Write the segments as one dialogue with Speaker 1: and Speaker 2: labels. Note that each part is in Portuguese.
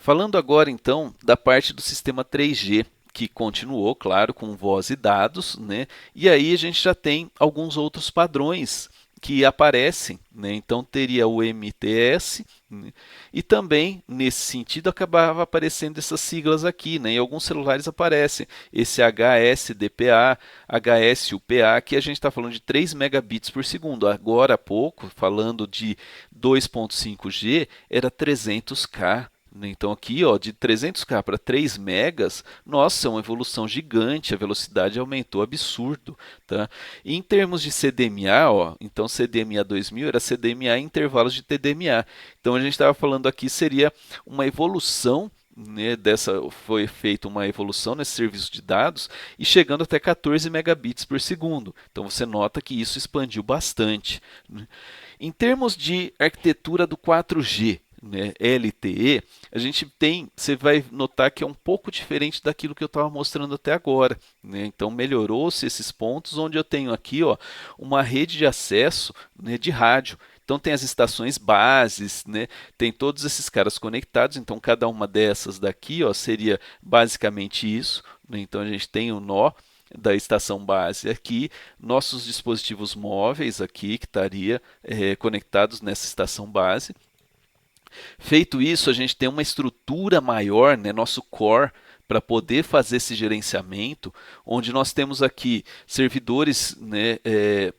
Speaker 1: Falando agora então da parte do sistema 3G, que continuou, claro, com voz e dados, né? E aí a gente já tem alguns outros padrões que aparecem, né? Então teria o MTS, né? E também nesse sentido acabava aparecendo essas siglas aqui, né? Em alguns celulares aparecem esse HSDPA, HSUPA, que a gente está falando de 3 megabits por segundo. Agora há pouco, falando de 2.5G, era 300K. Então aqui, ó, de 300K para 3 megas, nossa, é uma evolução gigante, a velocidade aumentou absurdo, tá? E em termos de CDMA, ó, então CDMA 2000 era CDMA em intervalos de TDMA. Então a gente estava falando aqui seria uma evolução, né, foi feita uma evolução nesse serviço de dados e chegando até 14 megabits por segundo. Então você nota que isso expandiu bastante, né? Em termos de arquitetura do 4G, né, LTE, a gente tem, você vai notar que é um pouco diferente daquilo que eu estava mostrando até agora, né? Então melhorou-se esses pontos onde eu tenho aqui, ó, uma rede de acesso, né, de rádio. Então tem as estações bases, né? Tem todos esses caras conectados. Então cada uma dessas daqui, ó, seria basicamente isso, né? Então a gente tem o nó da estação base aqui, nossos dispositivos móveis aqui que estaria conectados nessa estação base. Feito isso, a gente tem uma estrutura maior, né, nosso core, para poder fazer esse gerenciamento, onde nós temos aqui servidores, né,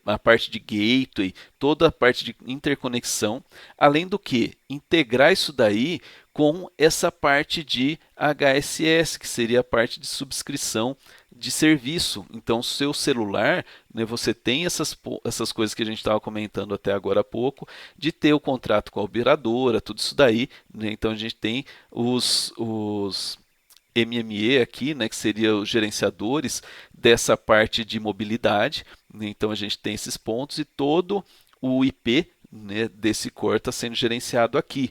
Speaker 1: a parte de gateway, toda a parte de interconexão, além do que integrar isso daí com essa parte de HSS, que seria a parte de subscrição de serviço. Então, seu celular, né, você tem essas coisas que a gente estava comentando até agora há pouco, de ter o contrato com a operadora, tudo isso daí, né? Então, a gente tem os MME aqui, né, que seriam os gerenciadores dessa parte de mobilidade, né? Então, a gente tem esses pontos e todo o IP, né, desse core está sendo gerenciado aqui.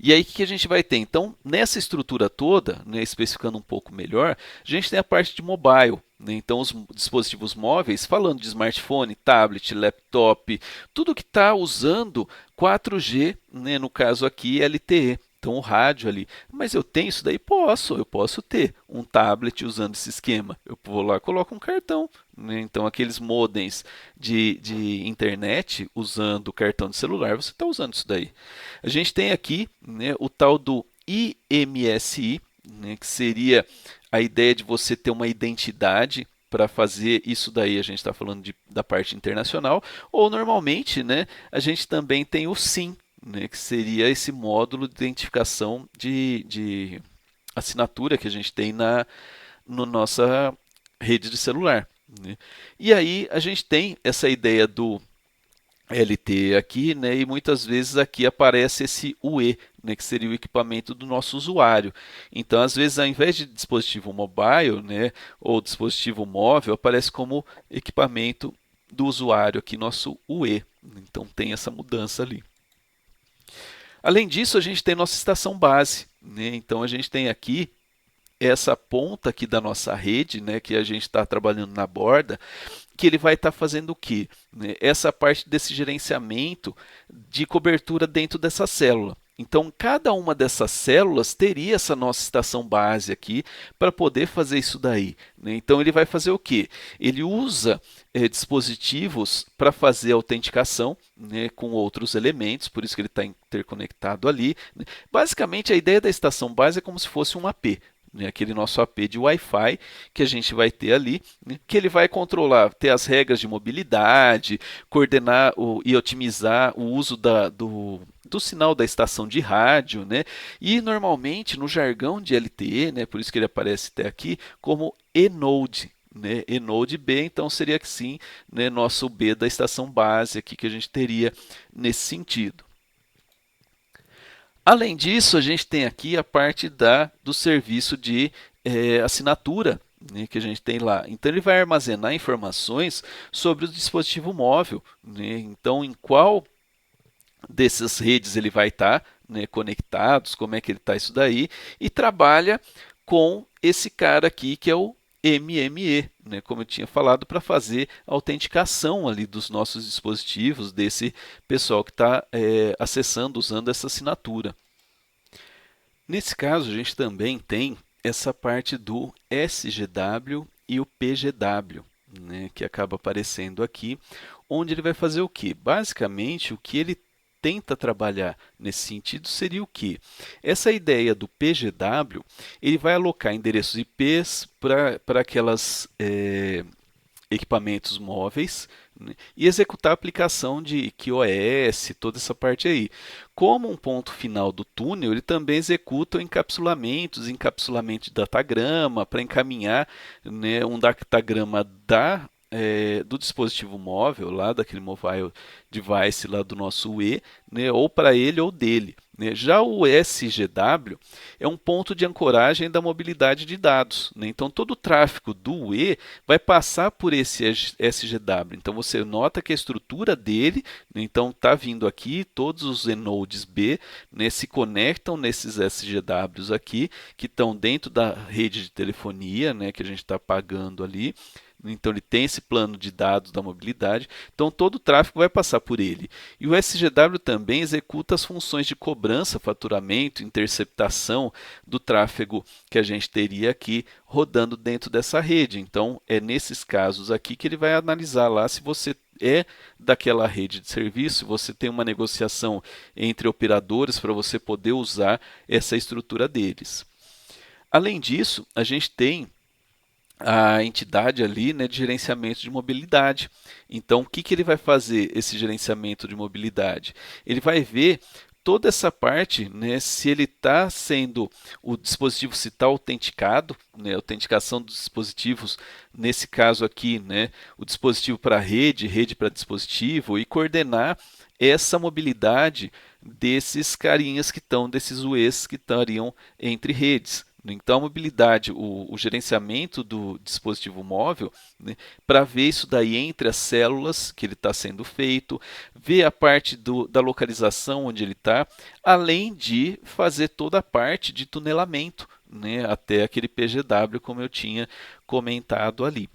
Speaker 1: E aí, o que a gente vai ter? Então, nessa estrutura toda, né, especificando um pouco melhor, a gente tem a parte de mobile. Né? Então, os dispositivos móveis, falando de smartphone, tablet, laptop, tudo que está usando 4G, né, no caso aqui LTE. Então, o rádio ali. Mas eu tenho isso daí? Eu posso ter um tablet usando esse esquema. Eu vou lá, coloco um cartão. Né? Então, aqueles modems de internet usando cartão de celular, você está usando isso daí. A gente tem aqui, né, o tal do IMSI, né, que seria a ideia de você ter uma identidade para fazer isso daí. A gente está falando da parte internacional, ou normalmente, né, a gente também tem o SIM, né, que seria esse módulo de identificação de assinatura que a gente tem na nossa rede de celular. Né? E aí a gente tem essa ideia do LTE aqui, né? E muitas vezes aqui aparece esse UE, né? Que seria o equipamento do nosso usuário. Então, às vezes, ao invés de dispositivo mobile, né? Ou dispositivo móvel, aparece como equipamento do usuário aqui, nosso UE. Então, tem essa mudança ali. Além disso, a gente tem nossa estação base, né? Então, a gente tem aqui essa ponta aqui da nossa rede, né? Que a gente está trabalhando na borda, que ele vai estar fazendo o quê? Né? Essa parte desse gerenciamento de cobertura dentro dessa célula. Então, cada uma dessas células teria essa nossa estação base aqui para poder fazer isso daí. Né? Então, ele vai fazer o quê? Ele usa dispositivos para fazer autenticação, né, com outros elementos, por isso que ele está interconectado ali. Né? Basicamente, a ideia da estação base é como se fosse um AP. Né, aquele nosso AP de Wi-Fi que a gente vai ter ali, né, que ele vai controlar, ter as regras de mobilidade, coordenar e otimizar o uso do sinal da estação de rádio, né? E normalmente no jargão de LTE, né, por isso que ele aparece até aqui, como eNode. Né, eNode B, então seria que sim, né, nosso B da estação base aqui que a gente teria nesse sentido. Além disso, a gente tem aqui a parte do serviço de assinatura, né, que a gente tem lá. Então, ele vai armazenar informações sobre o dispositivo móvel. Né? Então, em qual dessas redes ele vai estar, né, conectados, como é que ele está isso daí, e trabalha com esse cara aqui que é o MME, né, como eu tinha falado, para fazer a autenticação ali dos nossos dispositivos, desse pessoal que está acessando, usando essa assinatura. Nesse caso, a gente também tem essa parte do SGW e o PGW, né, que acaba aparecendo aqui, onde ele vai fazer o quê? Basicamente, o que ele tenta trabalhar nesse sentido seria o quê? Essa ideia do PGW, ele vai alocar endereços IPs para aquelas equipamentos móveis, né, e executar a aplicação de QoS, toda essa parte aí. Como um ponto final do túnel, ele também executa o encapsulamento de datagrama para encaminhar, né, um datagrama do dispositivo móvel, lá daquele mobile device lá do nosso UE, né, ou para ele ou dele. Né? Já o SGW é um ponto de ancoragem da mobilidade de dados. Né? Então, todo o tráfego do UE vai passar por esse SGW. Então, você nota que a estrutura dele, né, então está vindo aqui, todos os enodes B, né, se conectam nesses SGWs aqui, que estão dentro da rede de telefonia, né, que a gente está pagando ali. Então ele tem esse plano de dados da mobilidade, então todo o tráfego vai passar por ele. E o SGW também executa as funções de cobrança, faturamento, interceptação do tráfego que a gente teria aqui rodando dentro dessa rede. Então é nesses casos aqui que ele vai analisar lá se você é daquela rede de serviço, você tem uma negociação entre operadores para você poder usar essa estrutura deles. Além disso, a gente tem a entidade ali, né, de gerenciamento de mobilidade. Então, o que, que ele vai fazer, esse gerenciamento de mobilidade? Ele vai ver toda essa parte, né, se ele está sendo, o dispositivo se está autenticado, né, autenticação dos dispositivos, nesse caso aqui, né, o dispositivo para rede, rede para dispositivo, e coordenar essa mobilidade desses carinhas que estão, desses UEs que estariam entre redes. Então, a mobilidade, o gerenciamento do dispositivo móvel, né, para ver isso daí entre as células que ele está sendo feito, ver a parte da localização onde ele está, além de fazer toda a parte de tunelamento, né, até aquele PGW, como eu tinha comentado ali.